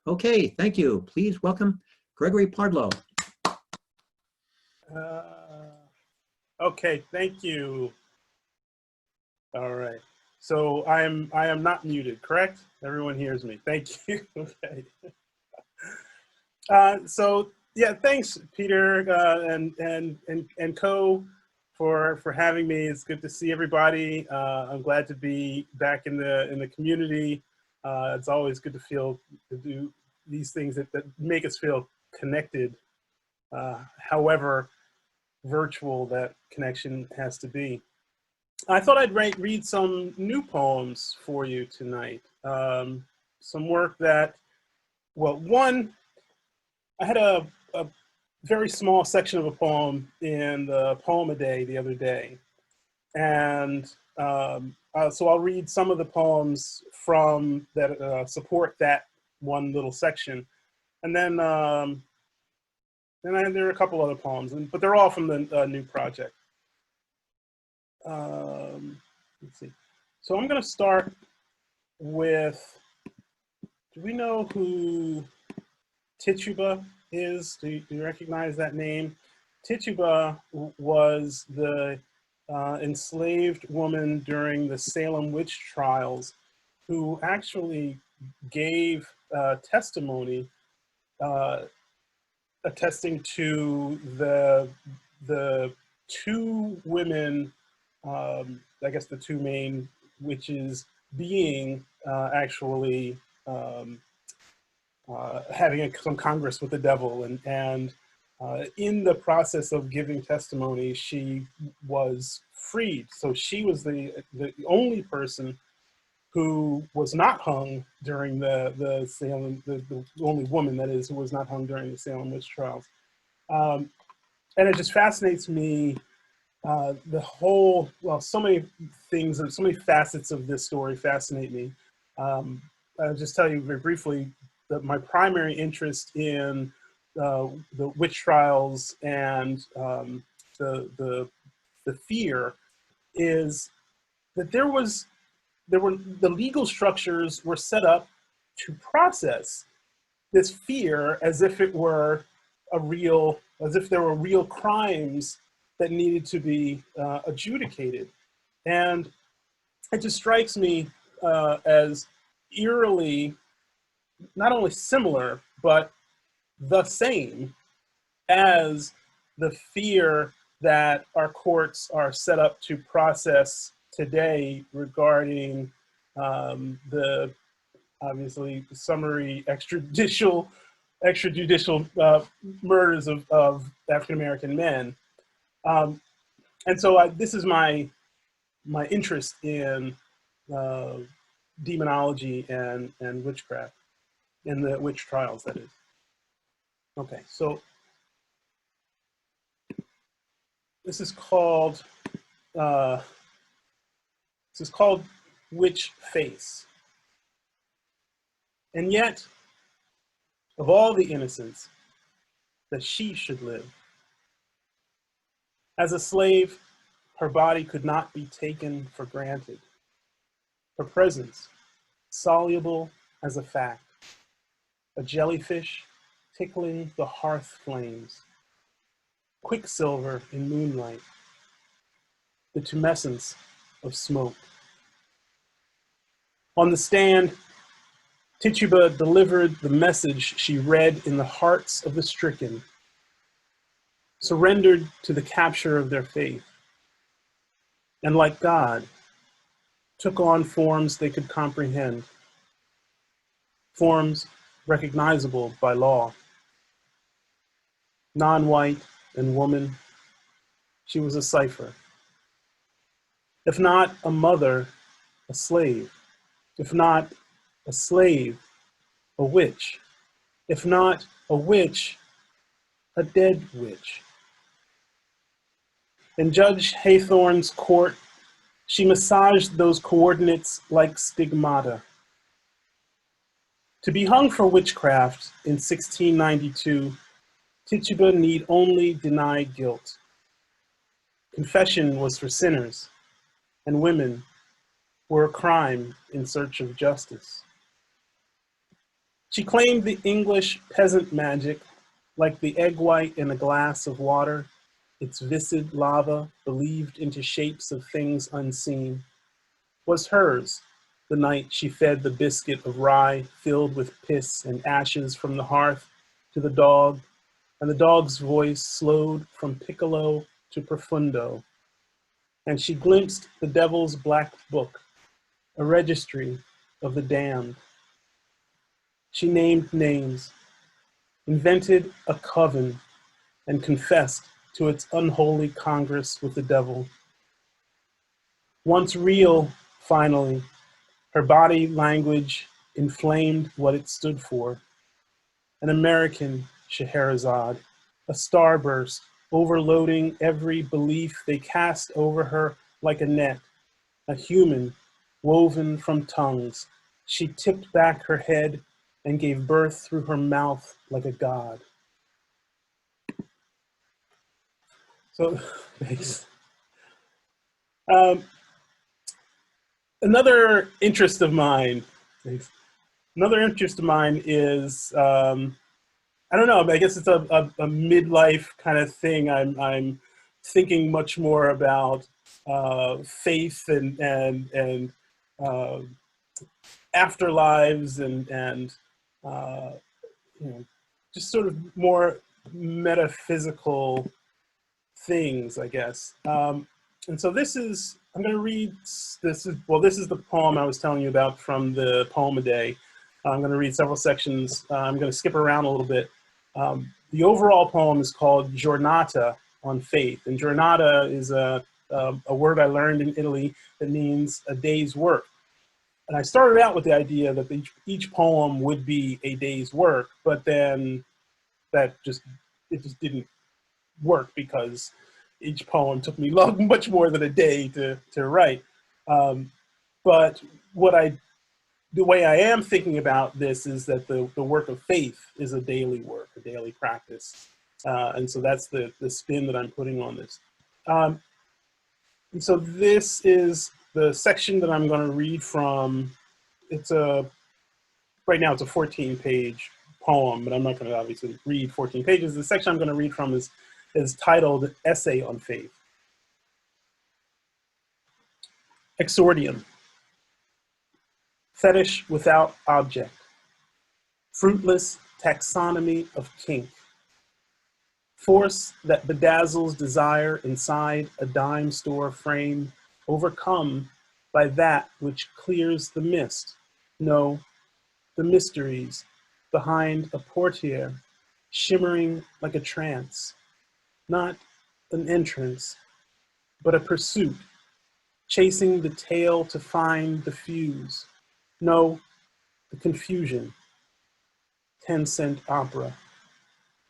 Okay, thank you. Please welcome Gregory Pardlo. Okay, thank you. All right. So I am not muted, correct? Everyone hears me. Thank you. Okay. So yeah, thanks, Peter and Co. for having me. It's good to see everybody. I'm glad to be back in the community. It's always good to do these things that make us feel connected, however virtual that connection has to be. I thought I'd read some new poems for you tonight. Some work that, well, one, I had a very small section of a poem in the Poem-A-Day the other day. And so I'll read some of the poems from that support that one little section. And then there are a couple other poems, but they're all from the new project. Let's see. So I'm going to start with, do we know who Tituba is? Do you recognize that name? Tituba was the enslaved woman during the Salem witch trials who actually gave testimony attesting to the two women, I guess the two main witches being actually having some congress with the devil, and in the process of giving testimony, she was freed. So she was the only person who was not hung during the Salem, the only woman, that is, who was not hung during the Salem witch trials. And it just fascinates me, the whole, well, so many things, so many facets of this story fascinate me. I'll just tell you very briefly that my primary interest in the witch trials and the fear is that the legal structures were set up to process this fear as if it were as if there were real crimes that needed to be adjudicated. And it just strikes me as eerily, not only similar, but the same as the fear that our courts are set up to process today regarding the obviously summary extrajudicial murders of African-American men. And so this is my interest in demonology and witchcraft, in the witch trials, that is. Okay, so this is called Witch Face. And yet, of all the innocents, that she should live. As a slave, her body could not be taken for granted. Her presence, soluble as a fact, a jellyfish tickling the hearth flames, quicksilver in moonlight, the tumescence of smoke. On the stand, Tituba delivered the message she read in the hearts of the stricken, surrendered to the capture of their faith, and like God, took on forms they could comprehend, forms recognizable by law. Non-white and woman, she was a cipher. If not a mother, a slave. If not a slave, a witch. If not a witch, a dead witch. In Judge Haythorne's court, she massaged those coordinates like stigmata. To be hung for witchcraft in 1692, Tituba need only deny guilt. Confession was for sinners, and women were a crime in search of justice. She claimed the English peasant magic, like the egg white in a glass of water, its viscid lava believed into shapes of things unseen, was hers the night she fed the biscuit of rye filled with piss and ashes from the hearth to the dog, and the dog's voice slowed from piccolo to profundo, and she glimpsed the devil's black book, a registry of the damned. She named names, invented a coven, and confessed to its unholy congress with the devil. Once real, finally, her body language inflamed what it stood for. An American Scheherazade, a starburst overloading every belief they cast over her like a net, a human woven from tongues. She tipped back her head and gave birth through her mouth like a god. So, thanks. Um, another interest of mine, thanks. Another interest of mine is, I don't know, I guess it's a midlife kind of thing. I'm thinking much more about faith and uh, afterlives and uh, you know, just sort of more metaphysical things, I guess. And so I'm going to read, this is the poem I was telling you about from the Poem a Day. I'm going to read several sections. I'm going to skip around a little bit. The overall poem is called Giornata on Faith. And giornata is a word I learned in Italy that means a day's work. And I started out with the idea that each poem would be a day's work, but then it just didn't work because each poem took me much more than a day to write. But the way I am thinking about this is that the work of faith is a daily work, a daily practice. And so that's the spin that I'm putting on this. And so this is the section that I'm going to read from. Right now it's a 14-page poem, but I'm not going to obviously read 14 pages. The section I'm going to read from is titled Essay on Faith. Exordium. Fetish without object. Fruitless taxonomy of kink. Force that bedazzles desire inside a dime store frame, overcome by that which clears the mist. No, the mysteries behind a portiere, shimmering like a trance. Not an entrance, but a pursuit, chasing the tail to find the fuse. No, the confusion. 10-cent opera.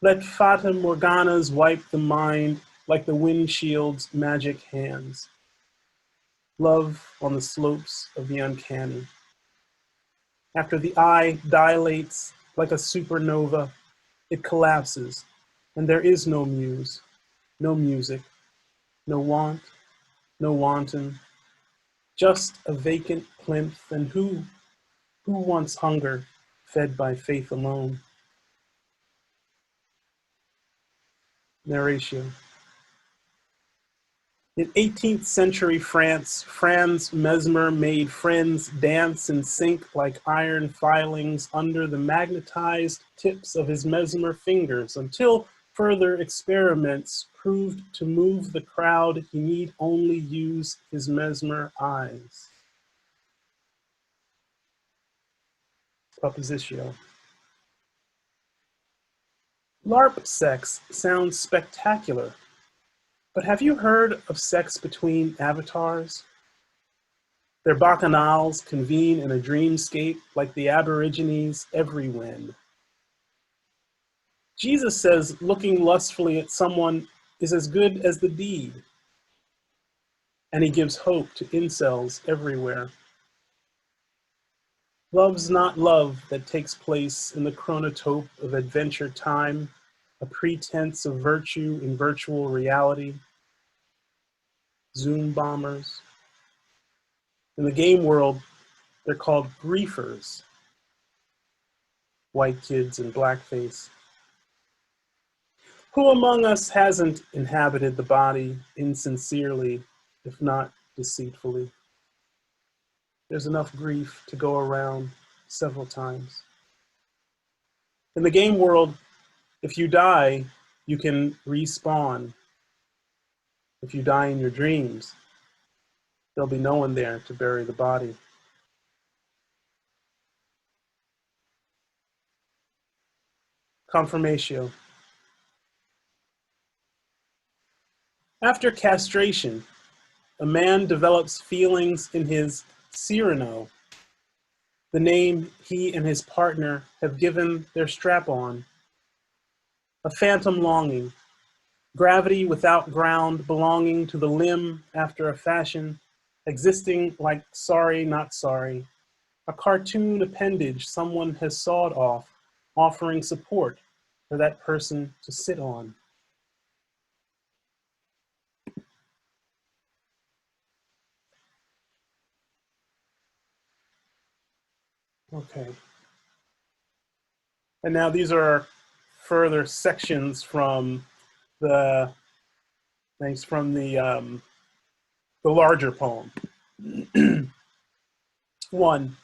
Let Fata Morganas wipe the mind like the windshield's magic hands. Love on the slopes of the uncanny. After the eye dilates like a supernova, it collapses, and there is no muse, no music, no want, no wanton, just a vacant plinth, and who wants hunger fed by faith alone? Narration. In 18th century France, Franz Mesmer made friends dance and sink like iron filings under the magnetized tips of his Mesmer fingers until further experiments proved to move the crowd he need only use his Mesmer eyes. Propositio. LARP sex sounds spectacular, but have you heard of sex between avatars? Their bacchanals convene in a dreamscape like the Aborigines every when. Jesus says looking lustfully at someone is as good as the deed, and he gives hope to incels everywhere. Love's not love that takes place in the chronotope of adventure time, a pretense of virtue in virtual reality. Zoom bombers. In the game world, they're called griefers. white kids in blackface. Who among us hasn't inhabited the body insincerely, if not deceitfully? There's enough grief to go around several times. In the game world, if you die, you can respawn. If you die in your dreams, there'll be no one there to bury the body. Confirmatio. After castration, a man develops feelings in his Cyrano, the name he and his partner have given their strap-on. A phantom longing, gravity without ground belonging to the limb after a fashion, existing like sorry, not sorry, a cartoon appendage someone has sawed off, offering support for that person to sit on. Okay. And now these are further sections from the larger poem. 1.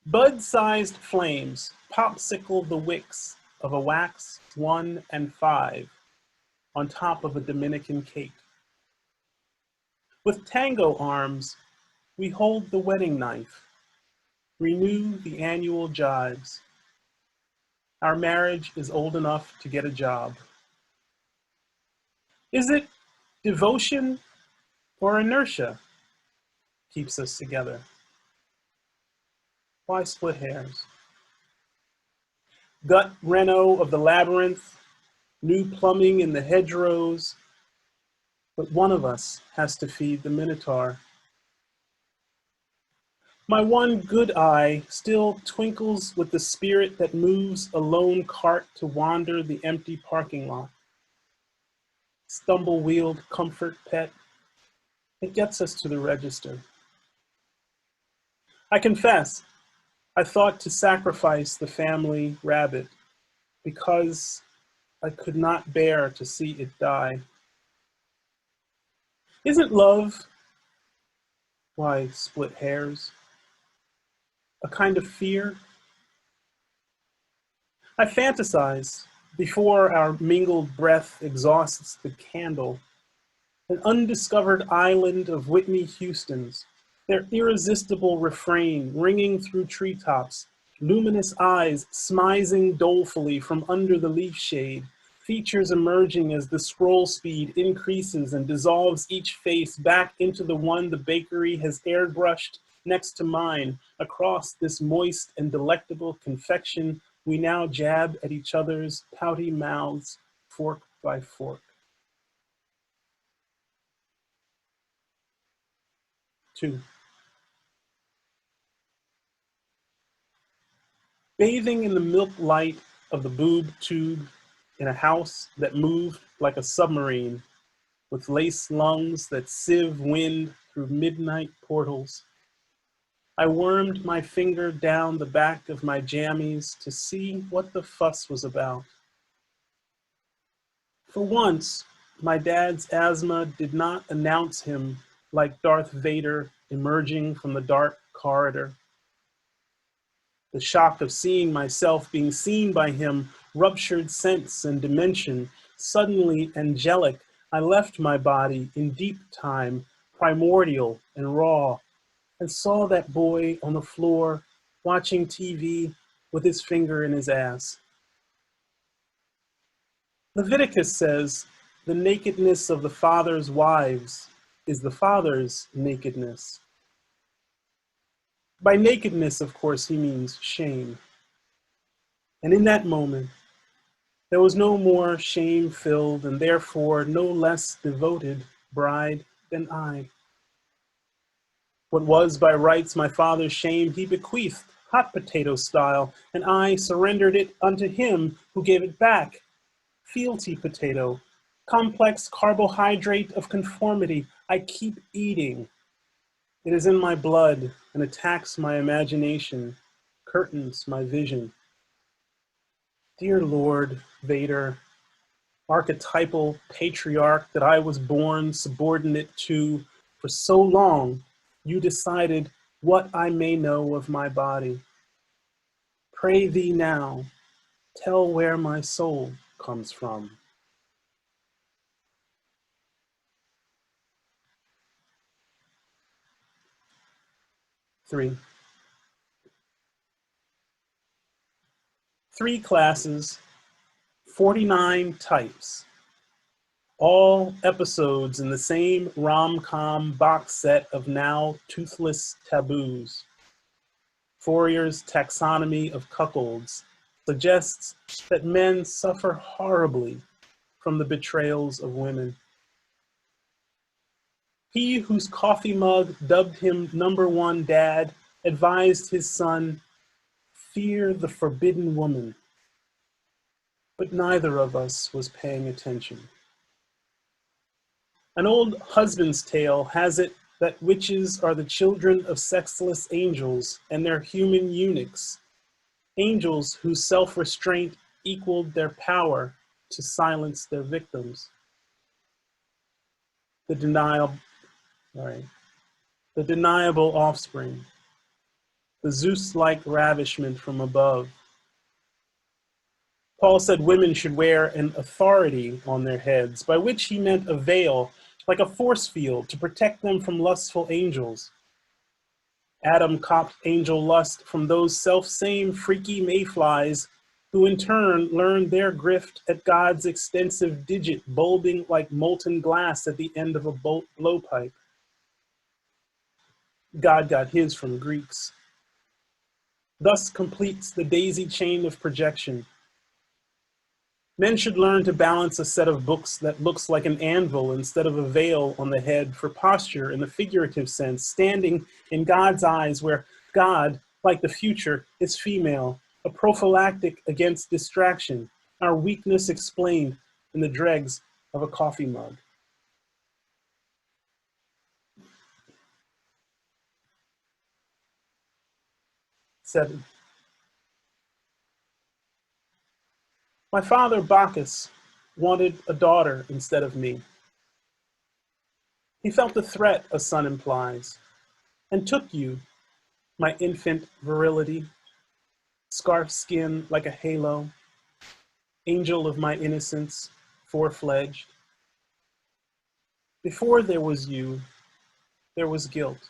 Bud-sized flames popsicle the wicks of a wax 1 and 5 on top of a Dominican cake. With tango arms, we hold the wedding knife, renew the annual jibes. Our marriage is old enough to get a job. Is it devotion or inertia keeps us together? Why split hairs? Gut reno of the labyrinth, new plumbing in the hedgerows, but one of us has to feed the minotaur. My one good eye still twinkles with the spirit that moves a lone cart to wander the empty parking lot. Stumble-wheeled comfort pet, it gets us to the register. I confess, I thought to sacrifice the family rabbit because I could not bear to see it die. Isn't love, why split hairs, a kind of fear? I fantasize before our mingled breath exhausts the candle, an undiscovered island of Whitney Houstons, their irresistible refrain ringing through treetops, luminous eyes smizing dolefully from under the leaf shade, features emerging as the scroll speed increases and dissolves each face back into the one the bakery has airbrushed next to mine. Across this moist and delectable confection, we now jab at each other's pouty mouths, fork by fork. 2. Bathing in the milk light of the boob tube in a house that moved like a submarine with lace lungs that sieve wind through midnight portals. I wormed my finger down the back of my jammies to see what the fuss was about. For once, my dad's asthma did not announce him like Darth Vader emerging from the dark corridor. The shock of seeing myself being seen by him ruptured sense and dimension. Suddenly angelic, I left my body in deep time, primordial and raw, and saw that boy on the floor watching TV with his finger in his ass. Leviticus says the nakedness of the father's wives is the father's nakedness. By nakedness, of course, he means shame. And in that moment, there was no more shame-filled and therefore no less devoted bride than I. What was by rights my father's shame, he bequeathed, hot potato style, and I surrendered it unto him who gave it back. Fealty potato, complex carbohydrate of conformity, I keep eating. It is in my blood and attacks my imagination, curtains my vision. Dear Lord, Vader, archetypal patriarch that I was born subordinate to, for so long you decided what I may know of my body. Pray thee now, tell where my soul comes from. Three classes, 49 types, all episodes in the same rom-com box set of now toothless taboos. Fourier's Taxonomy of Couples suggests that men suffer horribly from the betrayals of women. He whose coffee mug dubbed him #1 dad advised his son, fear the forbidden woman. But neither of us was paying attention. An old husband's tale has it that witches are the children of sexless angels and their human eunuchs, angels whose self-restraint equaled their power to silence their victims. The deniable offspring, the Zeus-like ravishment from above. Paul said women should wear an authority on their heads, by which he meant a veil, like a force field, to protect them from lustful angels. Adam copped angel lust from those self-same freaky mayflies who in turn learned their grift at God's extensive digit bulbing like molten glass at the end of a blowpipe. God got his from Greeks. Thus completes the daisy chain of projection. Men should learn to balance a set of books that looks like an anvil instead of a veil on the head for posture in the figurative sense, standing in God's eyes where God, like the future, is female, a prophylactic against distraction, our weakness explained in the dregs of a coffee mug. 7. My father, Bacchus, wanted a daughter instead of me. He felt the threat a son implies, and took you, my infant virility, scarf skin like a halo, angel of my innocence, four-fledged. Before there was you, there was guilt.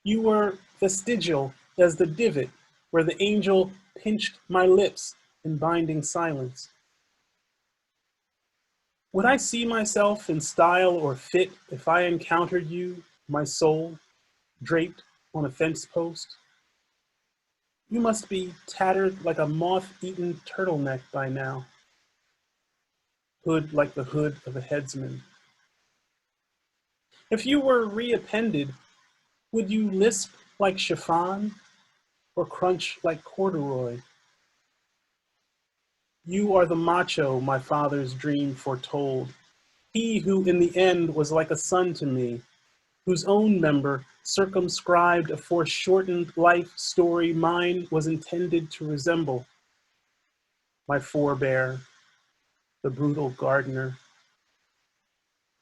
You were vestigial as the divot where the angel pinched my lips in binding silence. Would I see myself in style or fit if I encountered you, my soul, draped on a fence post? You must be tattered like a moth-eaten turtleneck by now. Hood like the hood of a headsman. If you were reappended, would you lisp like chiffon or crunch like corduroy? You are the macho my father's dream foretold, he who in the end was like a son to me, whose own member circumscribed a foreshortened life story mine was intended to resemble. My forebear, the brutal gardener.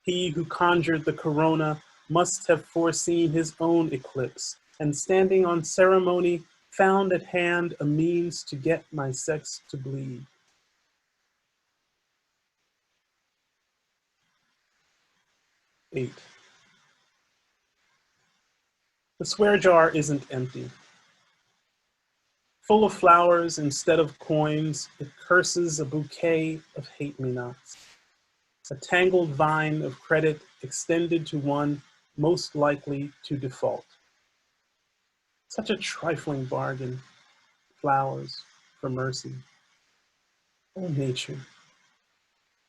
He who conjured the corona must have foreseen his own eclipse, and standing on ceremony, found at hand a means to get my sex to bleed. 8. The swear jar isn't empty. Full of flowers instead of coins, it curses a bouquet of hate-me-nots. A tangled vine of credit extended to one most likely to default. Such a trifling bargain, flowers for mercy. Oh, nature,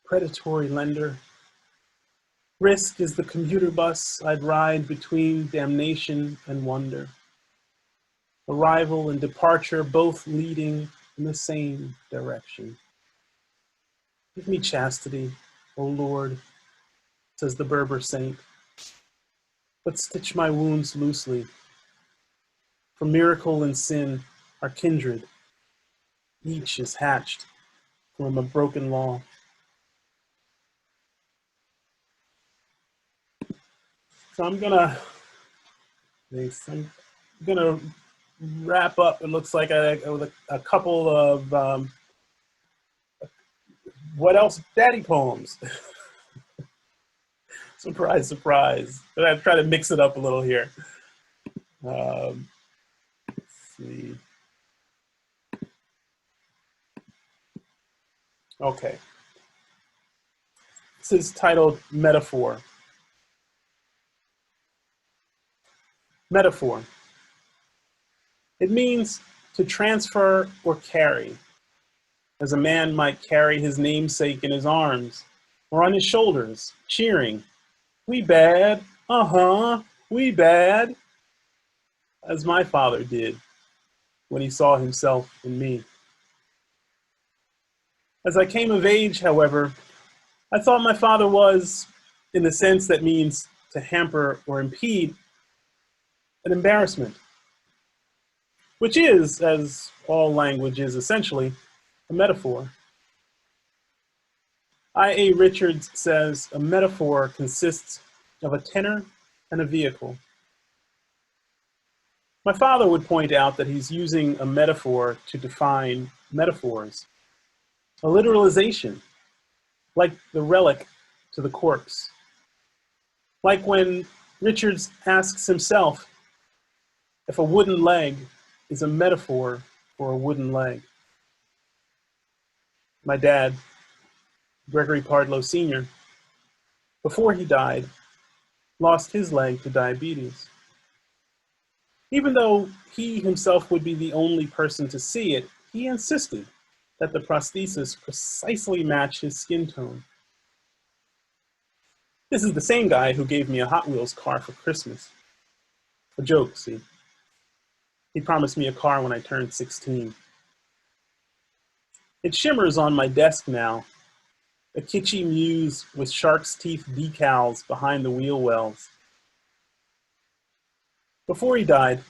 predatory lender. Risk is the commuter bus I'd ride between damnation and wonder. Arrival and departure both leading in the same direction. Give me chastity, O Lord, says the Berber saint, but stitch my wounds loosely. For miracle and sin are kindred. Each is hatched from a broken law. So I'm gonna wrap up. It looks like with a couple of what else? Daddy poems. Surprise, surprise. But I try to mix it up a little here. Let's see. Okay. This is titled Metaphor. Metaphor. It means to transfer or carry, as a man might carry his namesake in his arms or on his shoulders, cheering, "We bad, we bad," as my father did when he saw himself in me. As I came of age, however, I thought my father was, in the sense that means to hamper or impede, an embarrassment, which is, as all language is essentially, a metaphor. I.A. Richards says a metaphor consists of a tenor and a vehicle. My father would point out that he's using a metaphor to define metaphors, a literalization, like the relic to the corpse. Like when Richards asks himself if a wooden leg is a metaphor for a wooden leg. My dad, Gregory Pardlo Sr., before he died, lost his leg to diabetes. Even though he himself would be the only person to see it, he insisted that the prosthesis precisely match his skin tone. This is the same guy who gave me a Hot Wheels car for Christmas. A joke, see? He promised me a car when I turned 16. It shimmers on my desk now, a kitschy muse with shark's teeth decals behind the wheel wells. Before he died,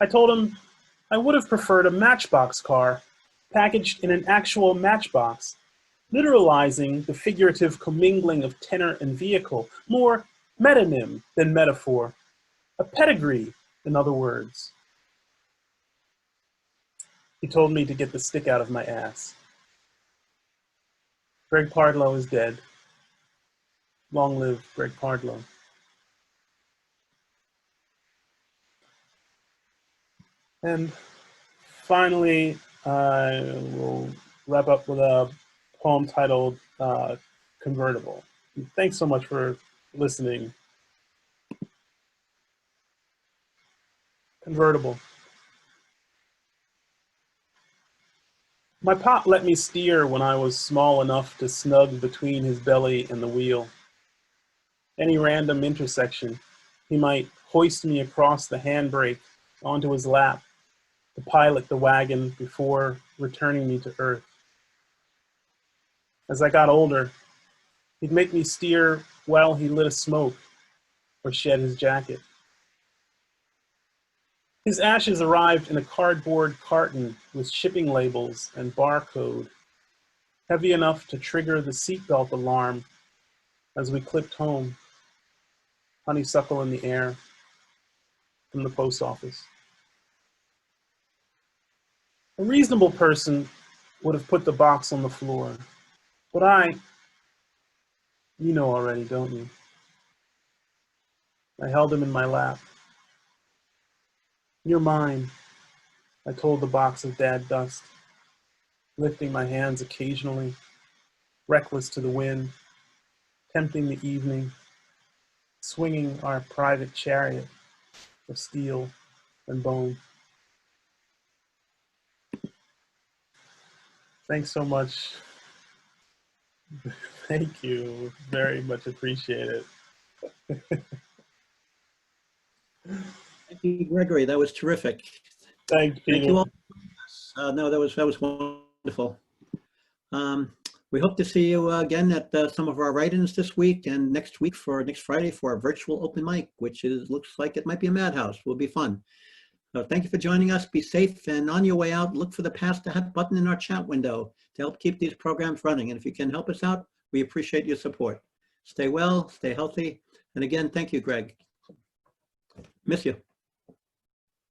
I told him I would have preferred a Matchbox car packaged in an actual matchbox, literalizing the figurative commingling of tenor and vehicle, more metonym than metaphor, a pedigree, in other words. He told me to get the stick out of my ass. Greg Pardlo is dead. Long live Greg Pardlo. And finally, I will wrap up with a poem titled Convertible. Thanks so much for listening. Convertible. My pop let me steer when I was small enough to snug between his belly and the wheel. Any random intersection, he might hoist me across the handbrake onto his lap to pilot the wagon before returning me to earth. As I got older, he'd make me steer while he lit a smoke or shed his jacket. His ashes arrived in a cardboard carton with shipping labels and barcode, heavy enough to trigger the seatbelt alarm as we clipped home, honeysuckle in the air, from the post office. A reasonable person would have put the box on the floor, but you know already, don't you? I held him in my lap. "You're mine," I told the box of dad dust, lifting my hands occasionally, reckless to the wind, tempting the evening, swinging our private chariot of steel and bone. Thanks so much. Thank you. Very much appreciate it. Thank you, Gregory. That was terrific. Thanks, Peter. Thank you all. No, that was wonderful. We hope to see you again at some of our write-ins this week and next Friday for our virtual open mic, which looks like it might be a madhouse. Will be fun. So thank you for joining us. Be safe, and on your way out, look for the Pass the Hat button in our chat window to help keep these programs running. And if you can help us out, we appreciate your support. Stay well, stay healthy. And again, thank you, Greg. Miss you.